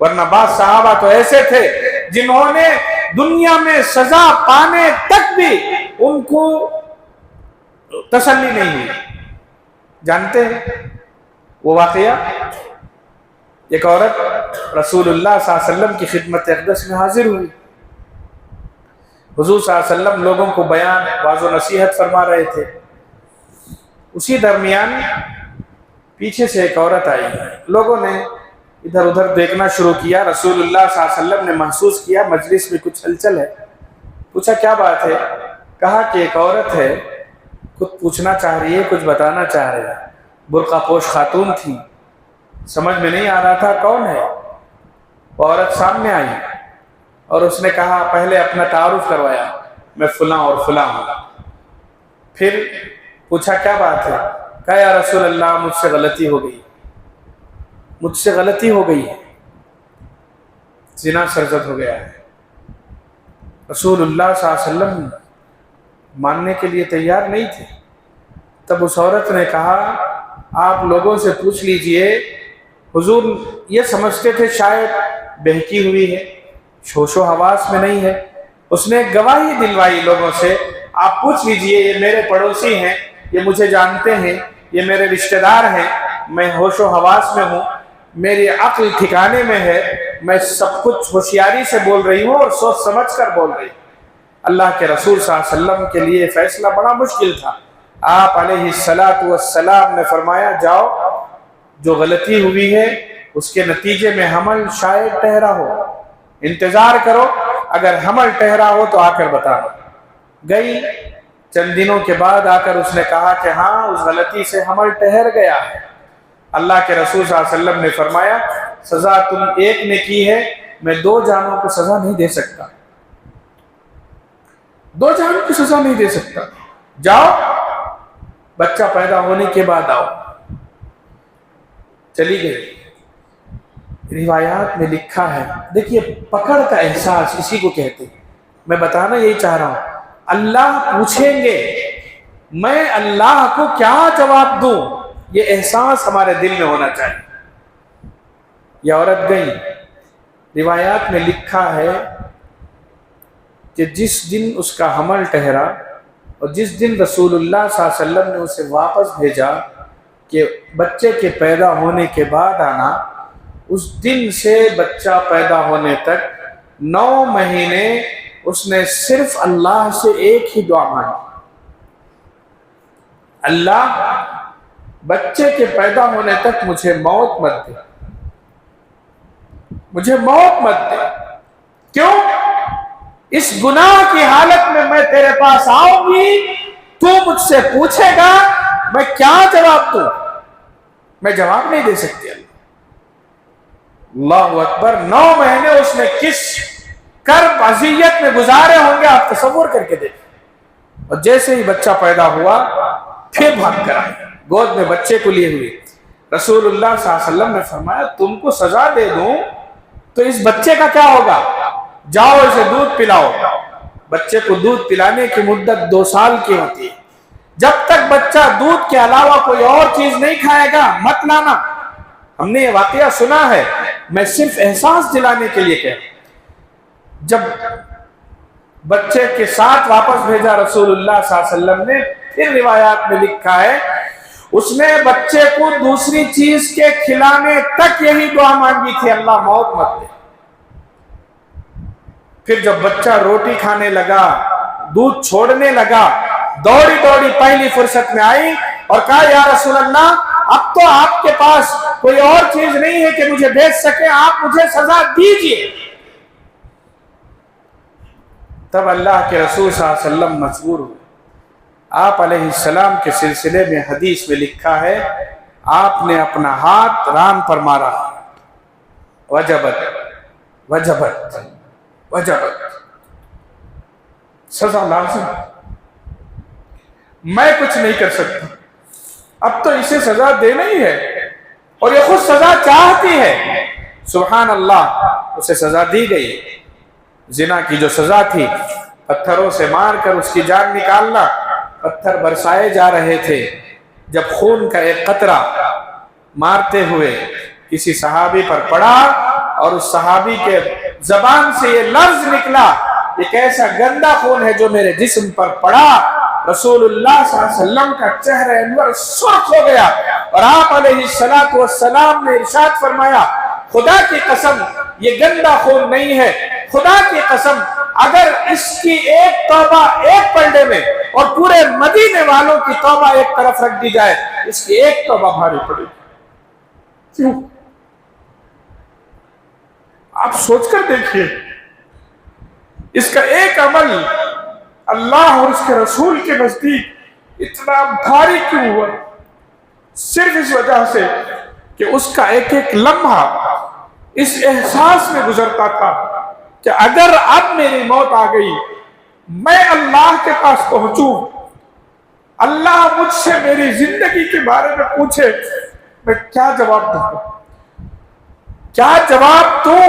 ورنہ بعض صحابہ تو ایسے تھے جنہوں نے دنیا میں سزا پانے تک بھی ان کو تسلی نہیں ہوئی. جانتے ہیں وہ واقعہ؟ ایک عورت رسول اللہ صلی اللہ علیہ وسلم کی خدمت اقدس میں حاضر ہوئی. حضور صلی اللہ علیہ وسلم لوگوں کو بیان واعظ و نصیحت فرما رہے تھے. اسی درمیان پیچھے سے ایک عورت آئی. لوگوں نے ادھر ادھر دیکھنا شروع کیا. رسول اللہ صلی اللہ علیہ وسلم نے محسوس کیا مجلس میں کچھ ہلچل ہے. پوچھا کیا بات ہے؟ کہا کہ ایک عورت ہے، کچھ پوچھنا چاہ رہی ہے، کچھ بتانا چاہ رہی ہے. برقع پوش خاتون تھی، سمجھ میں نہیں آ رہا تھا کون ہے. وہ عورت سامنے آئی اور اس نے کہا، پہلے اپنا تعارف کروایا، میں فلاں اور فلاں ہوں. پھر پوچھا کیا بات ہے؟ کہا یا رسول اللہ مجھ سے غلطی ہو گئی، مجھ سے غلطی ہو گئی ہے، زنا سرزد ہو گیا ہے. رسول اللہ صلی اللہ علیہ وسلم ماننے کے لیے تیار نہیں تھے. تب اس عورت نے کہا آپ لوگوں سے پوچھ لیجئے. حضور یہ سمجھتے تھے شاید بہکی ہوئی ہے، ہوش و حواس میں نہیں ہے. اس نے گواہی دلوائی لوگوں سے، آپ پوچھ لیجئے، یہ میرے پڑوسی ہیں، یہ مجھے جانتے ہیں، یہ میرے رشتہ دار ہیں، میں ہوش و حواس میں ہوں، میری عقل ٹھکانے میں ہے، میں سب کچھ ہوشیاری سے بول رہی ہوں اور سوچ سمجھ کر بول رہی ہوں. اللہ کے رسول صلی اللہ علیہ وسلم کے لیے فیصلہ بڑا مشکل تھا. آپ علیہ السلام نے فرمایا جاؤ، جو غلطی ہوئی ہے اس کے نتیجے میں حمل شاید ٹھہرا ہو، انتظار کرو، اگر حمل ٹھہرا ہو تو آ کر بتانا. گئی، چند دنوں کے بعد آ کر اس نے کہا کہ ہاں اس غلطی سے حمل ٹھہر گیا ہے. اللہ کے رسول صلی اللہ علیہ وسلم نے فرمایا سزا تم ایک نے کی ہے، میں 2 جانوں کو سزا نہیں دے سکتا، 2 جانوں کی سزا نہیں دے سکتا. جاؤ، بچہ پیدا ہونے کے بعد آؤ. چلی گئی. روایات میں لکھا ہے، دیکھیے پکڑ کا احساس اسی کو کہتے ہیں. میں بتانا یہی چاہ رہا ہوں، اللہ پوچھیں گے میں اللہ کو کیا جواب دوں، یہ احساس ہمارے دل میں ہونا چاہیے. یہ عورت گئی. روایات میں لکھا ہے کہ جس دن اس کا حمل ٹھہرا اور جس دن رسول اللہ صلی اللہ علیہ وسلم نے اسے واپس بھیجا کہ بچے کے پیدا ہونے کے بعد آنا، اس دن سے بچہ پیدا ہونے تک 9 مہینے اس نے صرف اللہ سے ایک ہی دعا مانگی، اللہ بچے کے پیدا ہونے تک مجھے موت مت دے، مجھے موت مت دے. کیوں؟ اس گناہ کی حالت میں تیرے پاس آؤں گی، تو مجھ سے پوچھے گا، میں کیا جواب دوں؟ میں جواب نہیں دے سکتی. اللہ اکبر. 9 مہینے اس نے کس کرب اذیت میں گزارے ہوں گے آپ تصور کر کے دیکھیں. اور جیسے ہی بچہ پیدا ہوا پھر بھاگ کر آئے، گود میں بچے کو لیے ہوئے. رسول اللہ صلی اللہ علیہ وسلم نے فرمایا تم کو سزا دے دوں تو اس بچے کا کیا ہوگا؟ جاؤ اسے دودھ پلاؤ. بچے کو دودھ پلانے کی مدت 2 سال کی ہوتی ہے. جب تک بچہ دودھ کے علاوہ کوئی اور چیز نہیں کھائے گا مت لانا. ہم نے یہ واقعہ سنا ہے، میں صرف احساس دلانے کے لیے کہہ. جب بچے کے ساتھ واپس بھیجا رسول اللہ صلی اللہ علیہ وسلم نے، پھر روایات میں لکھا ہے اس نے بچے کو دوسری چیز کے کھلانے تک یہی دعا مانگی تھی، اللہ موت مت دے. پھر جب بچہ روٹی کھانے لگا، دودھ چھوڑنے لگا، دوڑی دوڑی پہلی فرصت میں آئی اور کہا یا رسول اللہ اب تو آپ کے پاس کوئی اور چیز نہیں ہے کہ مجھے بھیج سکے، آپ مجھے سزا دیجئے. تب اللہ کے رسول صلی اللہ علیہ وسلم مجبور ہوئے. آپ علیہ السلام کے سلسلے میں حدیث میں لکھا ہے آپ نے اپنا ہاتھ ران پر مارا، وجبت وجبت وجبت، سزا لازم، میں کچھ نہیں کر سکتا، اب تو اسے سزا دینا ہی ہے اور یہ خود سزا چاہتی ہے. سبحان اللہ، اسے سزا دی گئی. زنا کی جو سزا تھی، پتھروں سے مار کر اس کی جان نکالنا. پتھر برسائے جا رہے تھے، جب خون کا ایک قطرہ مارتے ہوئے کسی صحابی پر پڑا اور اس صحابی کے زبان سے یہ لفظ نکلا، ایک ایسا گندا خون ہے جو میرے جسم پر پڑا، رسول اللہ صلی اللہ علیہ وسلم کا چہرہ انور سرخ ہو گیا، اور آپ علیہ السلام نے ارشاد فرمایا، خدا کی قسم یہ گندا خون نہیں ہے، خدا کی قسم اگر اس کی ایک توبہ ایک پلڑے میں اور پورے مدینے والوں کی توبہ ایک طرف رکھ دی جائے، اس کی ایک توبہ بھاری پڑے گی۔ کیوں؟ آپ سوچ کر دیکھیے، اس کا ایک عمل اللہ اور اس کے رسول کے نزدیک اتنا بھاری کیوں ہوا؟ صرف اس وجہ سے کہ اس کا ایک ایک لمحہ اس احساس میں گزرتا تھا کہ اگر اب میری موت آ گئی، میں اللہ کے پاس پہنچوں، اللہ مجھ سے میری زندگی کے بارے میں پوچھے، میں کیا جواب دوں؟ کیا جواب دوں؟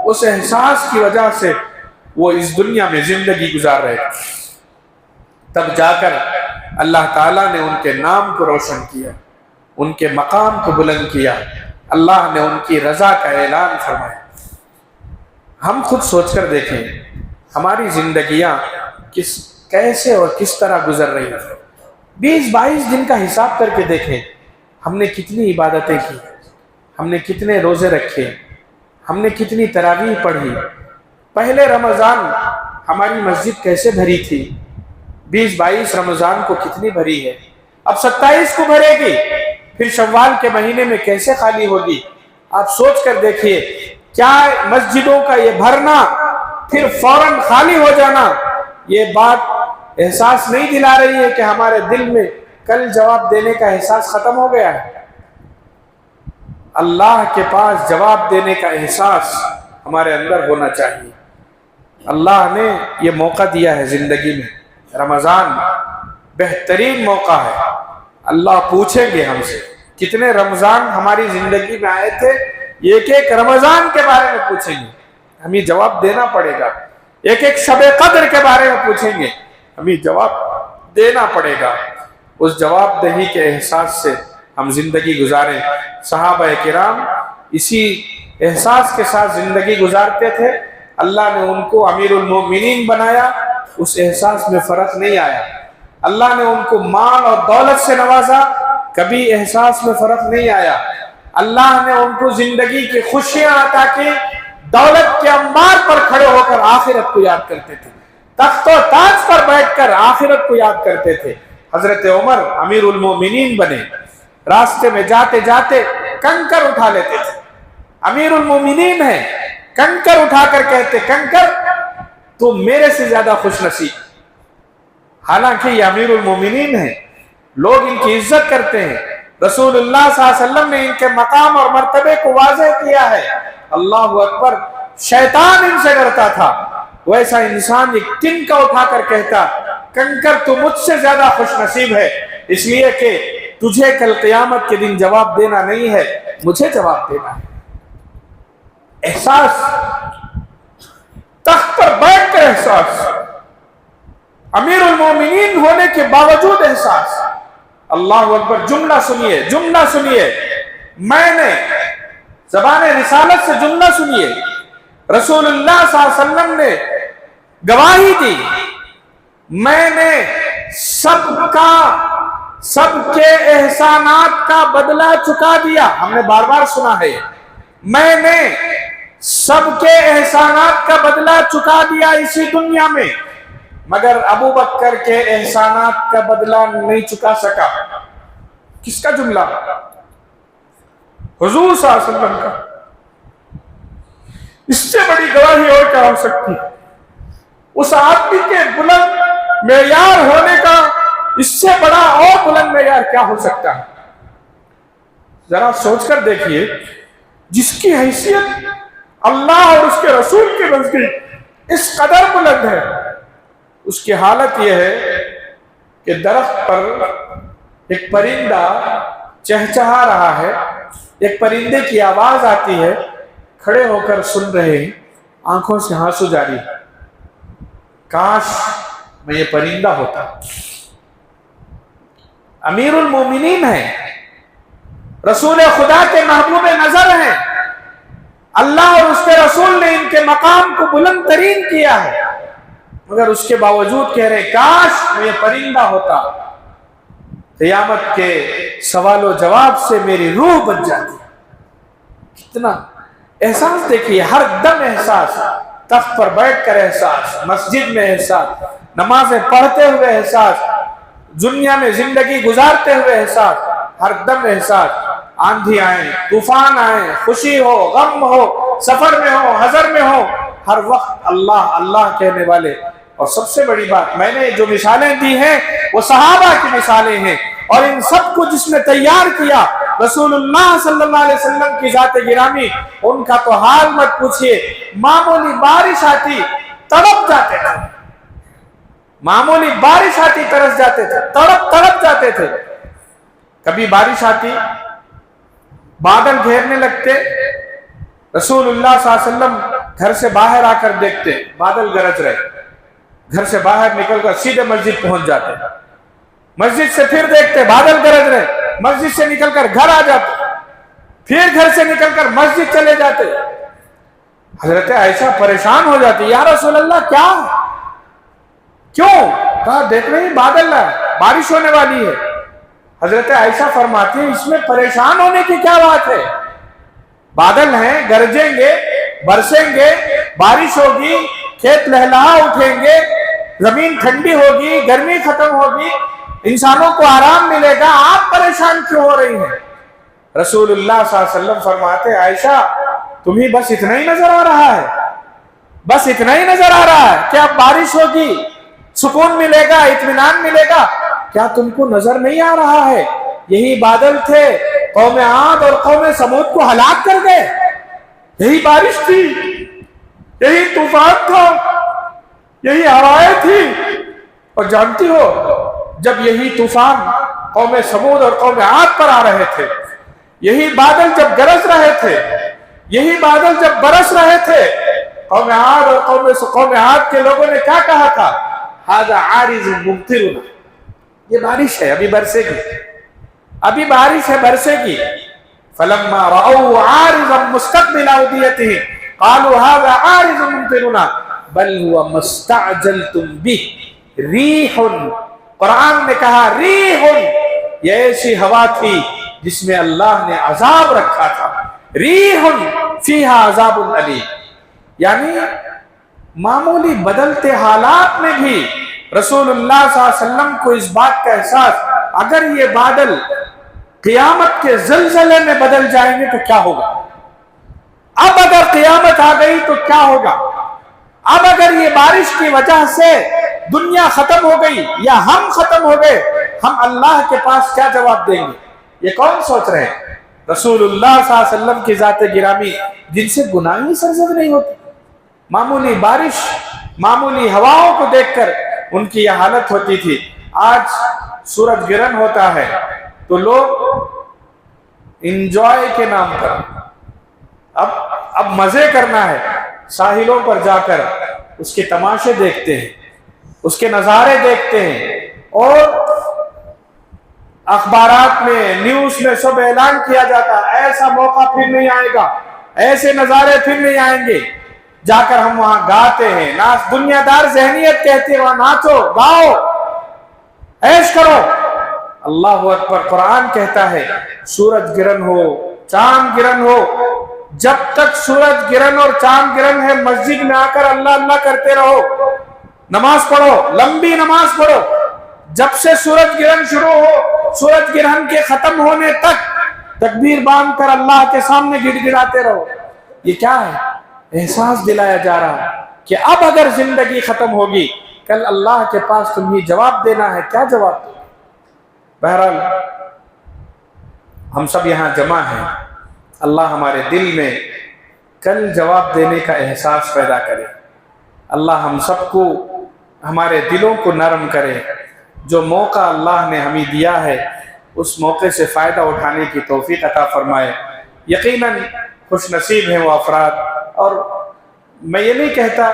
اس احساس کی وجہ سے وہ اس دنیا میں زندگی گزار رہے تھے۔ تب جا کر اللہ تعالیٰ نے ان کے نام کو روشن کیا، ان کے مقام کو بلند کیا، اللہ نے ان کی رضا کا اعلان فرمایا۔ ہم خود سوچ کر دیکھیں ہماری زندگیاں کیسے اور کس طرح گزر رہی ہیں۔ 20-22 دن کا حساب کر کے دیکھیں، ہم نے کتنی عبادتیں کی، ہم نے کتنے روزے رکھے، ہم نے کتنی تراویح پڑھی۔ پہلے رمضان ہماری مسجد کیسے بھری تھی، 20-22 رمضان کو کتنی بھری ہے، اب 27 کو بھرے گی، پھر شوال کے مہینے میں کیسے خالی ہوگی۔ آپ سوچ کر دیکھیے، کیا مسجدوں کا یہ بھرنا پھر فوراً خالی ہو جانا یہ بات احساس نہیں دلا رہی ہے کہ ہمارے دل میں کل جواب دینے کا احساس ختم ہو گیا ہے؟ اللہ کے پاس جواب دینے کا احساس ہمارے اندر ہونا چاہیے۔ اللہ نے یہ موقع دیا ہے زندگی میں، رمضان بہترین موقع ہے۔ اللہ پوچھیں گے ہم سے کتنے رمضان ہماری زندگی میں آئے تھے، ایک ایک رمضان کے بارے میں پوچھیں گے، ہمیں جواب دینا پڑے گا۔ ایک ایک شب قدر کے بارے میں پوچھیں گے، ہمیں جواب دینا پڑے گا۔ اس جواب دہی کے احساس سے ہم زندگی گزاریں۔ صحابہ کرام اسی احساس کے ساتھ زندگی گزارتے تھے، اللہ نے ان کو امیر المومنین بنایا، اس احساس میں فرق نہیں آیا۔ اللہ نے ان کو مال اور دولت سے نوازا، کبھی احساس میں فرق نہیں آیا۔ اللہ نے ان کو زندگی کی خوشیاں عطا کی، دولت کے انبار پر کھڑے ہو کر آخرت کو یاد کرتے تھے، تخت و تاج پر بیٹھ کر آخرت کو یاد کرتے تھے۔ حضرت عمر امیر المومنین بنے، راستے میں جاتے جاتے کنکر اٹھا لیتے تھے، امیر المومنین ہیں، کنکر اٹھا کر کہتے، کنکر تو میرے سے زیادہ خوش نصیب۔ حالانکہ یہ امیر المومنین ہیں، لوگ ان کی عزت کرتے ہیں، رسول اللہ صلی اللہ علیہ وسلم نے ان کے مقام اور مرتبے کو واضح کیا ہے۔ اللہ اکبر، شیطان ان سے ڈرتا تھا، ویسا انسان ایک تنکا اٹھا کر کہتا، کنکر تو مجھ سے زیادہ خوش نصیب ہے، اس لیے کہ تجھے کل قیامت کے دن جواب دینا نہیں ہے، مجھے جواب دینا ہے۔ احساس، تخت پر بیٹھ کر احساس، امیر المومنین ہونے کے باوجود احساس۔ اللہ اکبر، جملہ سنیے، جملہ سنیے، میں نے زبان رسالت سے جملہ سنیے، رسول اللہ صلی اللہ علیہ وسلم نے گواہی دی، میں نے سب کے احسانات کا بدلہ چکا دیا۔ ہم نے بار بار سنا ہے، میں نے سب کے احسانات کا بدلہ چکا دیا اسی دنیا میں، مگر ابو بکر کے احسانات کا بدلہ نہیں چکا سکا۔ کس کا جملہ؟ حضور صلی اللہ علیہ وسلم کا۔ اس سے بڑی گواہی اور کیا ہو سکتی؟ اس آدمی کے بلند معیار ہونے کا اس سے بڑا اور بلند معیار کیا ہو سکتا ہے؟ ذرا سوچ کر دیکھیے، جس کی حیثیت اللہ اور اس کے رسول کے نزدیک اس قدر بلند ہے، اس کی حالت یہ ہے کہ درخت پر ایک پرندہ چہچہا رہا ہے، ایک پرندے کی آواز آتی ہے، کھڑے ہو کر سن رہے ہیں، آنکھوں سے آنسو جاری ہے، کاش میں یہ پرندہ ہوتا۔ امیر المومنین ہیں، رسول خدا کے محبوب نظر ہیں، اللہ اور اس کے مقام کو بلند ترین کیا ہے، مگر اس کے باوجود کہہ رہے کاش میں یہ پرندہ ہوتا، قیامت کے سوال و جواب سے میری روح بچ جاتی۔ کتنا احساس دیکھیے، ہر دم احساس، تخت پر بیٹھ کر احساس، مسجد میں احساس، نمازیں پڑھتے ہوئے احساس، دنیا میں زندگی گزارتے ہوئے احساس، ہر دم احساس، آندھی آئے، طوفان آئے، خوشی ہو، غم ہو، سفر میں ہو، حضر میں ہو، ہر وقت اللہ اللہ کہنے والے۔ اور سب سے بڑی بات، میں نے جو مثالیں دی ہیں وہ صحابہ کی مثالیں ہیں، اور ان سب کو جس نے تیار کیا رسول اللہ صلی اللہ علیہ وسلم کی ذات گرامی، ان کا تو حال مت پوچھئے، معمولی بارش آتی تڑپ جاتے تھے، معمولی بارش آتی ترس جاتے تھے، تڑپ جاتے تھے۔ کبھی بارش آتی، بادل گھیرنے لگتے، رسول اللہ صلی اللہ علیہ وسلم گھر سے باہر آ کر دیکھتے بادل گرج رہے، گھر سے باہر نکل کر سیدھے مسجد پہنچ جاتے، مسجد سے پھر دیکھتے بادل گرج رہے، مسجد سے نکل کر گھر آ جاتے، پھر گھر سے نکل کر مسجد چلے جاتے۔ حضرت عائشہ پریشان ہو جاتی، یا رسول اللہ کیا کیوں؟ کہا دیکھ رہے ہیں بادل بارش ہونے والی ہے۔ حضرت عائشہ فرماتی ہیں اس میں پریشان ہونے کی کیا بات ہے؟ بادل ہیں، گرجیں گے، برسیں گے، بارش ہوگی، کھیت لہلہا اٹھیں گے، زمین ٹھنڈی ہوگی، گرمی ختم ہوگی، انسانوں کو آرام ملے گا، آپ پریشان کیوں ہو رہی ہیں؟ رسول اللہ صلی اللہ علیہ وسلم فرماتے عائشہ تمہیں بس اتنا ہی نظر آ رہا ہے، بس اتنا ہی نظر آ رہا ہے کہ اب بارش ہوگی، سکون ملے گا، اطمینان ملے گا، کیا تم کو نظر نہیں آ رہا ہے یہی بادل تھے قوم عاد اور قوم سمود کو ہلاک کر گئے، یہی بارش تھی، یہی طوفان تھا، یہی ہوائیں تھی؟ اور جانتی ہو جب یہی طوفان قوم سمود اور قوم عاد پر آ رہے تھے، یہی بادل جب گرج رہے تھے، یہی بادل جب برس رہے تھے، قوم عاد اور قوم عاد کے لوگوں نے کیا کہا تھا؟ ھذا عارض ممطرنا، یہ بارش ہے ابھی برسے گی، ابھی بارش ہے برسے گی۔ فلما رأوا عارضا مستقبل اوديتهم قالوا هذا عارض ممطرنا بل هو ما استعجلتم به ریح، قرآن نے کہا ریح، یہ ایسی ہوا تھی جس میں اللہ نے عذاب رکھا تھا، ریح فیہا عذاب علیم۔ یعنی معمولی بدلتے حالات میں بھی رسول اللہ صلی اللہ علیہ وسلم کو اس بات کا احساس، اگر یہ بادل قیامت کے زلزلے میں بدل جائیں گے تو کیا ہوگا، اب اگر قیامت آ گئی تو کیا ہوگا، اب اگر یہ بارش کی وجہ سے دنیا ختم ہو گئی یا ہم ختم ہو گئے، ہم اللہ کے پاس کیا جواب دیں گے؟ یہ کون سوچ رہے ہیں؟ رسول اللہ صلی اللہ علیہ وسلم کی ذات گرامی جن سے گناہ ہی سرزد نہیں ہوتی، معمولی بارش، معمولی ہواؤں کو دیکھ کر ان کی یہ حالت ہوتی تھی۔ آج سورج گرہن ہوتا ہے تو لوگ انجوائے کے نام پر اب مزے کرنا ہے، ساحلوں پر جا کر اس کے تماشے دیکھتے ہیں، اس کے نظارے دیکھتے ہیں، اور اخبارات میں، نیوز میں سب اعلان کیا جاتا ہے ایسا موقع پھر نہیں آئے گا، ایسے نظارے پھر نہیں آئیں گے۔ جا کر ہم وہاں گاتے ہیں، ناچ، دنیا دار ذہنیت کہتی ہے وہاں ناچو، گاؤ، عیش کرو۔ اللہ اکبر، قرآن کہتا ہے سورج گرہن ہو، چاند گرہن ہو، جب تک سورج گرہن اور چاند گرہن ہے مسجد میں آ کر اللہ اللہ کرتے رہو، نماز پڑھو، لمبی نماز پڑھو۔ جب سے سورج گرہن شروع ہو، سورج گرہن کے ختم ہونے تک تکبیر باندھ کر اللہ کے سامنے گڑ گڑاتے رہو۔ یہ کیا ہے؟ احساس دلایا جا رہا ہے کہ اب اگر زندگی ختم ہوگی، کل اللہ کے پاس تمہیں جواب دینا ہے، کیا جواب دو؟ بہرحال ہم سب یہاں جمع ہیں، اللہ ہمارے دل میں کل جواب دینے کا احساس پیدا کرے، اللہ ہم سب کو، ہمارے دلوں کو نرم کرے، جو موقع اللہ نے ہمیں دیا ہے اس موقع سے فائدہ اٹھانے کی توفیق عطا فرمائے۔ یقیناً خوش نصیب ہیں وہ افراد، اور میں یہ نہیں کہتا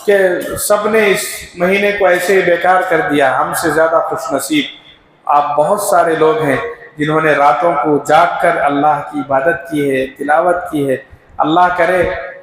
کہ سب نے اس مہینے کو ایسے ہی بیکار کر دیا، ہم سے زیادہ خوش نصیب آپ بہت سارے لوگ ہیں جنہوں نے راتوں کو جاگ کر اللہ کی عبادت کی ہے، تلاوت کی ہے۔ اللہ کرے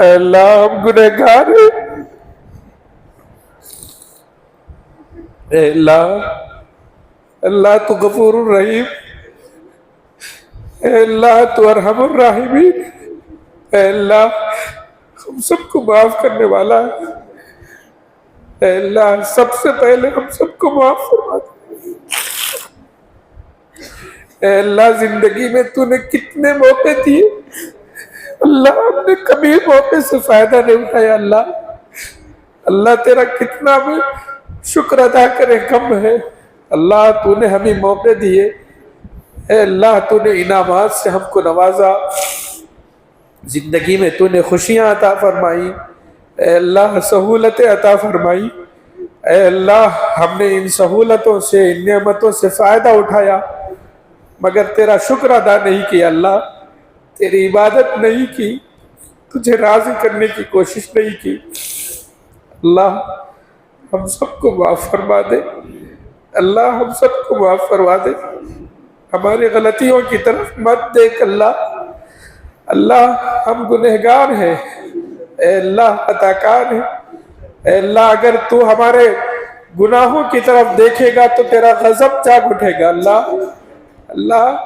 اے اللہ ہم گنہگار ہیں، اے اللہ، اللہ تو غفور الرحیم، اے اللہ تو ارحم الراحمین، اے اللہ ہم سب کو معاف کرنے والا ہے، اے اللہ سب سے پہلے ہم سب کو معاف فرما دے۔ اے اللہ زندگی میں تو نے کتنے موقع دیے، اللہ ہم نے کبھی موقع سے فائدہ نہیں اٹھایا، اللہ اللہ تیرا کتنا بھی شکر ادا کرے کم ہے، اللہ تو نے ہمیں موقع دیے، اے اللہ تو نے انعامات سے ہم کو نوازا، زندگی میں تو نے خوشیاں عطا فرمائی، اے اللہ سہولتیں عطا فرمائی، اے اللہ ہم نے ان سہولتوں سے ان نعمتوں سے فائدہ اٹھایا مگر تیرا شکر ادا نہیں کیا، اللہ تیری عبادت نہیں کی، تجھے راضی کرنے کی کوشش نہیں کی، اللہ ہم سب کو معاف فرما دے، اللہ ہم سب کو معاف فرما دے، ہماری غلطیوں کی طرف مت دیکھ، اللہ اللہ ہم گنہگار ہیں، اے اللہ خطا کار ہیں، اے اللہ اگر تو ہمارے گناہوں کی طرف دیکھے گا تو تیرا غضب جاگ اٹھے گا، اللہ اللہ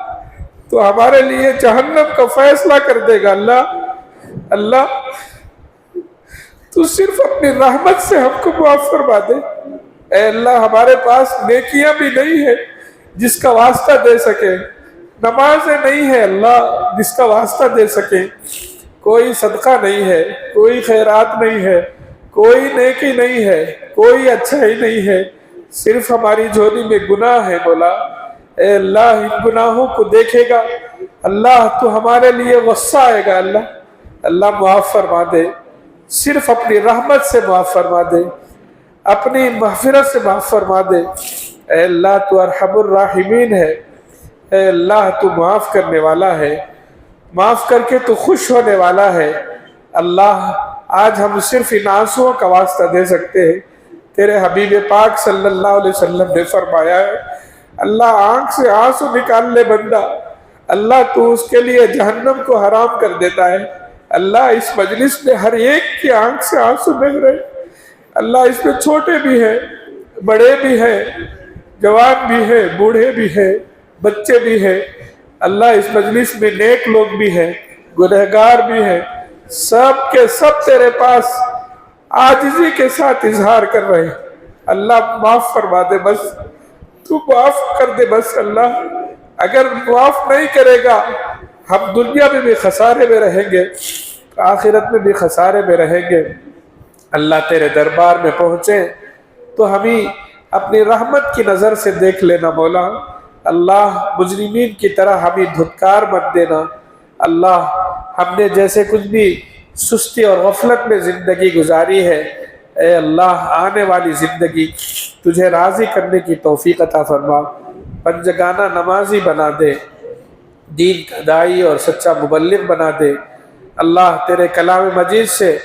تو ہمارے لیے جہنم کا فیصلہ کر دے گا، اللہ اللہ تو صرف اپنی رحمت سے ہم کو معاف فرما دے، اے اللہ ہمارے پاس نیکیاں بھی نہیں ہے جس کا واسطہ دے سکے، نمازیں نہیں ہے اللہ جس کا واسطہ دے سکے، کوئی صدقہ نہیں ہے، کوئی خیرات نہیں ہے، کوئی نیکی نہیں ہے، کوئی اچھائی نہیں ہے، صرف ہماری جھولی میں گناہ ہے مولا، اے اللہ ان گناہوں کو دیکھے گا، اللہ تو ہمارے لیے غصہ آئے گا، اللہ اللہ معاف فرما دے، صرف اپنی رحمت سے معاف فرما دے، اپنی مغفرت سے معاف فرما دے، اے اللہ تو ارحم الراحمین ہے، اے اللہ تو معاف کرنے والا ہے، معاف کر کے تو خوش ہونے والا ہے، اللہ آج ہم صرف ان آنسوؤں کا واسطہ دے سکتے ہیں، تیرے حبیب پاک صلی اللہ علیہ وسلم نے فرمایا ہے اللہ آنکھ سے آنسو نکال لے بندہ، اللہ تو اس کے لیے جہنم کو حرام کر دیتا ہے، اللہ اس مجلس میں ہر ایک کی آنکھ سے آنسو بہہ رہے، اللہ اس میں چھوٹے بھی ہیں، بڑے بھی ہیں، جوان بھی ہیں، بوڑھے بھی ہیں، بچے بھی ہیں، اللہ اس مجلس میں نیک لوگ بھی ہیں، گنہگار بھی ہیں، سب کے سب تیرے پاس عاجزی کے ساتھ اظہار کر رہے ہیں، اللہ معاف فرما دے بس، تو معاف کر دے بس، اللہ اگر معاف نہیں کرے گا ہم دنیا میں بھی خسارے میں رہیں گے، آخرت میں بھی خسارے میں رہیں گے، اللہ تیرے دربار میں پہنچے تو ہمیں اپنی رحمت کی نظر سے دیکھ لینا مولا، اللہ مجرمین کی طرح ہمیں دھتکار مت دینا، اللہ ہم نے جیسے کچھ بھی سستی اور غفلت میں زندگی گزاری ہے، اے اللہ آنے والی زندگی تجھے راضی کرنے کی توفیق عطا فرما، پنجگانہ نمازی بنا دے، دین کا داعی اور سچا مبلغ بنا دے، اللہ تیرے کلام مجید سے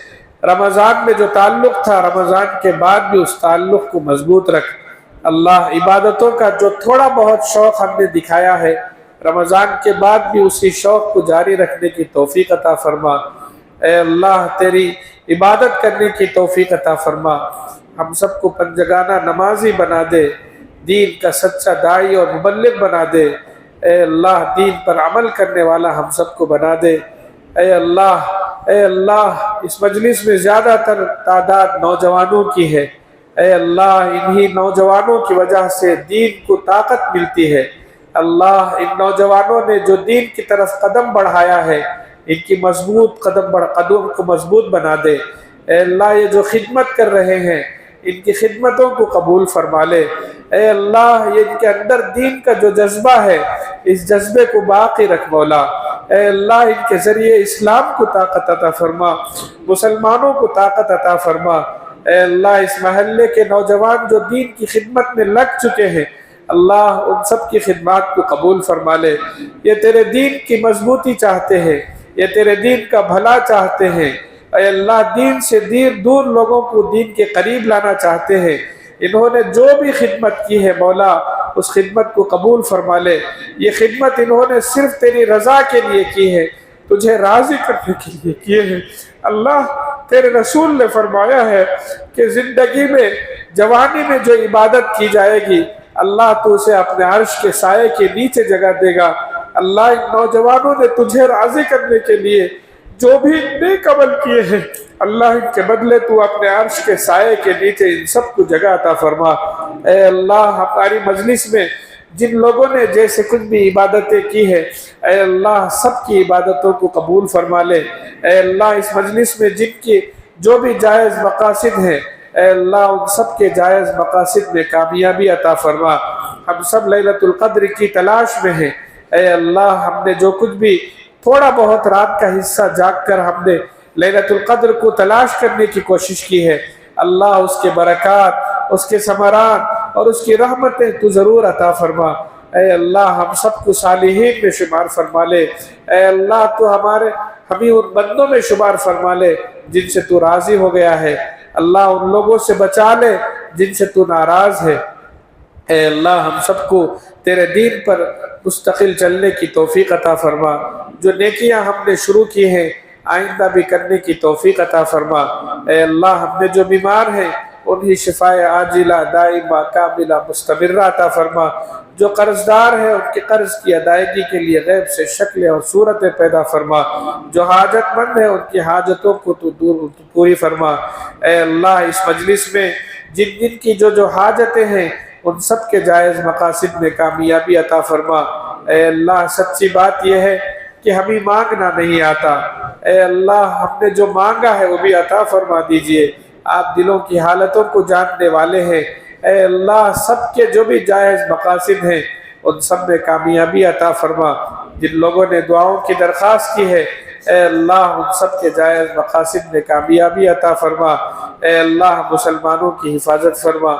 رمضان میں جو تعلق تھا رمضان کے بعد بھی اس تعلق کو مضبوط رکھ، اللہ عبادتوں کا جو تھوڑا بہت شوق ہم نے دکھایا ہے رمضان کے بعد بھی اسی شوق کو جاری رکھنے کی توفیق عطا فرما، اے اللہ تیری عبادت کرنے کی توفیق عطا فرما، ہم سب کو پنجگانہ نمازی بنا دے، دین کا سچا داعی اور مبلغ بنا دے، اے اللہ دین پر عمل کرنے والا ہم سب کو بنا دے، اے اللہ اس مجلس میں زیادہ تر تعداد نوجوانوں کی ہے، اے اللہ انہی نوجوانوں کی وجہ سے دین کو طاقت ملتی ہے، اللہ ان نوجوانوں نے جو دین کی طرف قدم بڑھایا ہے ان کی قدم کو مضبوط بنا دے، اے اللہ یہ جو خدمت کر رہے ہیں ان کی خدمتوں کو قبول فرما لے، اے اللہ یہ ان کے اندر دین کا جو جذبہ ہے اس جذبے کو باقی رکھ مولا، اے اللہ ان کے ذریعے اسلام کو طاقت عطا فرما، مسلمانوں کو طاقت عطا فرما، اے اللہ اس محلے کے نوجوان جو دین کی خدمت میں لگ چکے ہیں اللہ ان سب کی خدمات کو قبول فرما لے، یہ تیرے دین کی مضبوطی چاہتے ہیں، یہ تیرے دین کا بھلا چاہتے ہیں، اے اللہ دین سے دور لوگوں کو دین کے قریب لانا چاہتے ہیں، انہوں نے جو بھی خدمت کی ہے مولا اس خدمت کو قبول فرما لے، یہ خدمت انہوں نے صرف تیری رضا کے لیے کی ہے، تجھے راضی کرنے کے لیے کیے ہیں، اللہ تیرے رسول نے فرمایا ہے کہ زندگی میں جوانی میں جو عبادت کی جائے گی اللہ تو اسے اپنے عرش کے سائے کے نیچے جگہ دے گا۔ اللہ ان نوجوانوں نے تجھے راضی کرنے کے لیے جو بھی نیک عمل کیے ہیں اللہ ان کے بدلے تو اپنے عرش کے سائے کے نیچے ان سب کو جگہ عطا فرما۔ اے اللہ ہماری مجلس میں جن لوگوں نے جیسے کچھ بھی عبادتیں کی ہے اے اللہ سب کی عبادتوں کو قبول فرما لے۔ اے اللہ اس مجلس میں جن کی جو بھی جائز مقاصد ہیں اے اللہ ان سب کے جائز مقاصد میں کامیابی عطا فرما۔ ہم سب لیلۃ القدر کی تلاش میں ہیں اے اللہ ہم نے جو کچھ بھی تھوڑا بہت رات کا حصہ جاگ کر ہم نے لیلۃ القدر کو تلاش کرنے کی کوشش کی ہے اللہ اس کے برکات اس کے ثمرات اور اس کی رحمتیں تو ضرور عطا فرما۔ اے اللہ ہم سب کو صالحین میں شمار فرما لے۔ اے اللہ تو ہمیں ان بندوں میں شمار فرما لے جن سے تو راضی ہو گیا ہے۔ اللہ ان لوگوں سے بچا لے جن سے تو ناراض ہے۔ اے اللہ ہم سب کو تیرے دین پر مستقل چلنے کی توفیق عطا فرما۔ جو نیکیاں ہم نے شروع کی ہیں آئندہ بھی کرنے کی توفیق عطا فرما۔ اے اللہ ہم نے جو بیمار ہیں انہیں شفائے عاجلہ دائمہ کاملہ مستمرہ عطا فرما۔ جو قرض دار ہیں ان کے قرض کی ادائیگی کے لیے غیب سے شکلیں اور صورتیں پیدا فرما۔ جو حاجت مند ہیں ان کی حاجتوں کو تو پوری فرما۔ اے اللہ اس مجلس میں جن جن کی جو حاجتیں ہیں ان سب کے جائز مقاصد میں کامیابی عطا فرما۔ اے اللہ سچی بات یہ ہے کہ ہمیں مانگنا نہیں آتا، اے اللہ ہم نے جو مانگا ہے وہ بھی عطا فرما دیجئے۔ آپ دلوں کی حالتوں کو جاننے والے ہیں، اے اللہ سب کے جو بھی جائز مقاصد ہیں ان سب میں کامیابی عطا فرما۔ جن لوگوں نے دعاؤں کی درخواست کی ہے اے اللہ ان سب کے جائز مقاصد میں کامیابی عطا فرما۔ اے اللہ مسلمانوں کی حفاظت فرما،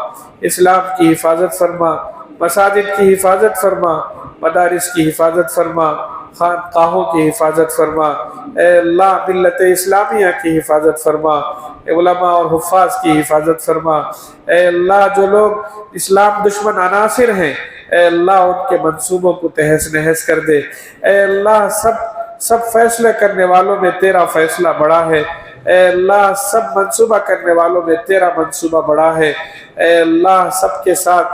اسلام کی حفاظت فرما، مساجد کی حفاظت فرما، مدارس کی حفاظت فرما، خانقاہوں کی حفاظت فرما۔ اے اللہ ملت اسلامیہ کی حفاظت فرما، علماء اور حفاظ کی حفاظت فرما۔ اے اللہ جو لوگ اسلام دشمن عناصر ہیں اے اللہ ان کے منصوبوں کو تہس نہس کر دے۔ اے اللہ سب فیصلے کرنے والوں میں تیرا فیصلہ بڑا ہے، اے اللہ سب منصوبہ کرنے والوں میں تیرا منصوبہ بڑا ہے۔ اے اللہ سب کے ساتھ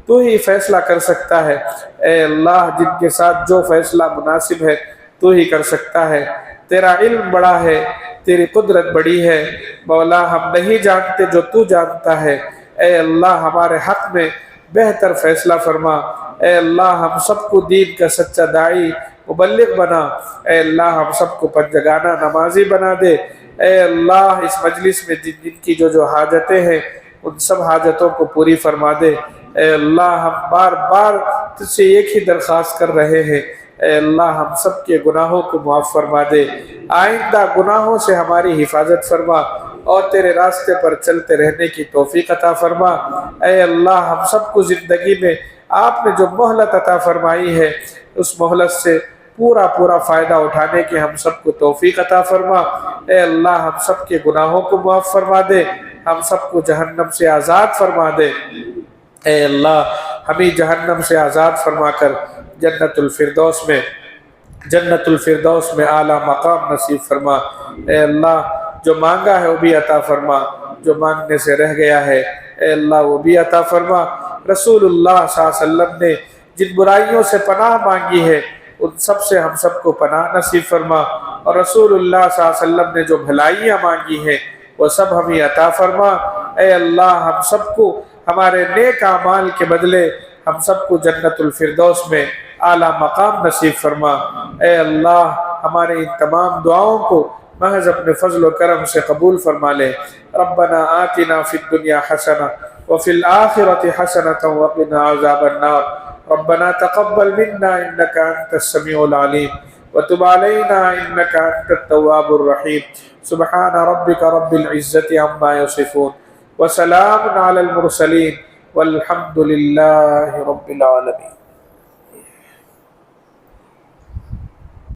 تو ہی فیصلہ کر سکتا ہے، اے اللہ جن کے ساتھ جو فیصلہ مناسب ہے تو ہی کر سکتا ہے۔ تیرا علم بڑا ہے، تیری قدرت بڑی ہے مولا، ہم نہیں جانتے جو تو جانتا ہے۔ اے اللہ ہمارے حق میں بہتر فیصلہ فرما۔ اے اللہ ہم سب کو دین کا سچا داعی مبلغ بنا۔ اے اللہ ہم سب کو پنجگانہ نمازی بنا دے۔ اے اللہ اس مجلس میں جن جن کی جو حاجتیں ہیں ان سب حاجتوں کو پوری فرما دے۔ اے اللہ ہم بار بار تجھ سے ایک ہی درخواست کر رہے ہیں، اے اللہ ہم سب کے گناہوں کو معاف فرما دے، آئندہ گناہوں سے ہماری حفاظت فرما اور تیرے راستے پر چلتے رہنے کی توفیق عطا فرما۔ اے اللہ ہم سب کو زندگی میں آپ نے جو مہلت عطا فرمائی ہے اس مہلت سے پورا فائدہ اٹھانے کی ہم سب کو توفیق عطا فرما۔ اے اللہ ہم سب کے گناہوں کو معاف فرما دے، ہم سب کو جہنم سے آزاد فرما دے۔ اے اللہ ہمیں جہنم سے آزاد فرما کر جنت الفردوس میں اعلیٰ مقام نصیب فرما۔ اے اللہ جو مانگا ہے وہ بھی عطا فرما، جو مانگنے سے رہ گیا ہے اے اللہ وہ بھی عطا فرما۔ رسول اللہ صلی اللہ علیہ وسلم نے جن برائیوں سے پناہ مانگی ہے ان سب سے ہم سب کو پناہ نصیب فرما، اور رسول اللہ صلی اللہ علیہ وسلم نے جو بھلائیاں مانگی ہیں وہ سب ہمیں عطا فرما۔ اے اللہ ہم سب کو ہمارے نیک اعمال کے بدلے ہم سب کو جنت الفردوس میں اعلیٰ مقام نصیب فرما۔ اے اللہ ہمارے ان تمام دعاؤں کو محض اپنے فضل و کرم سے قبول فرما لے۔ ربنا آتنا فی الدنیا حسنہ وفی الآخرۃ حسنۃ وقنا عذاب النار۔ ربنا تقبل منا انک انت السمیع العلیم وتب علینا انک انت التواب الرحیم۔ سبحان ربک رب العزۃ عما یصفون وسلام علی المرسلین والحمد للہ رب العالمین۔